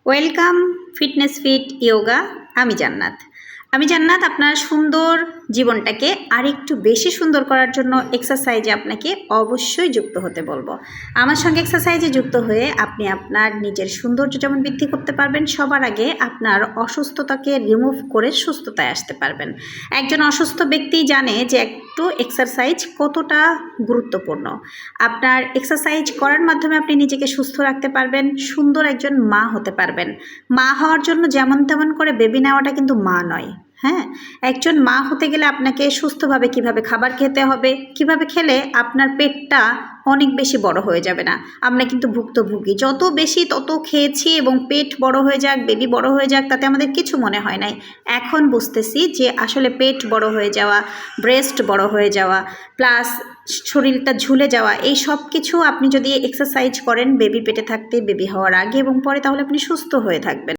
Welcome fitness fit yoga. আমি জান্নাত আপনার সুন্দর জীবনটাকে আরেকটু বেশি সুন্দর করার জন্য এক্সারসাইজে আপনাকে অবশ্যই যুক্ত হতে বলবো। আমার সঙ্গে এক্সারসাইজে যুক্ত হয়ে আপনি আপনার নিজের সৌন্দর্য যেমন বৃদ্ধি করতে পারবেন, সবার আগে আপনার অসুস্থতাকে রিমুভ করে সুস্থতায় আসতে পারবেন। একজন অসুস্থ ব্যক্তি জানে যে একটু এক্সারসাইজ কতটা গুরুত্বপূর্ণ। আপনার এক্সারসাইজ করার মাধ্যমে আপনি নিজেকে সুস্থ রাখতে পারবেন, সুন্দর একজন মা হতে পারবেন। মা হওয়ার জন্য যেমন তেমন করে বেবি নেওয়াটা কিন্তু মা নয়। হ্যাঁ, একজন মা হতে গেলে আপনাকে সুস্থভাবে কিভাবে খাবার খেতে হবে, কিভাবে খেলে আপনার পেটটা অনেক বেশি বড় হয়ে যাবে না। আমরা কিন্তু ভুক্তভোগী, যত বেশি তত খেয়েছি এবং পেট বড় হয়ে যাক, বেবি বড় হয়ে যাক, তাতে আমাদের কিছু মনে হয় নাই। এখন বুঝতেছি যে আসলে পেট বড় হয়ে যাওয়া, ব্রেস্ট বড় হয়ে যাওয়া, প্লাস শরীরটা ঝুলে যাওয়া, এই সব কিছু আপনি যদি এক্সারসাইজ করেন বেবি পেটে থাকতে, বেবি হওয়ার আগে এবং পরে, তাহলে আপনি সুস্থ হয়ে থাকবেন।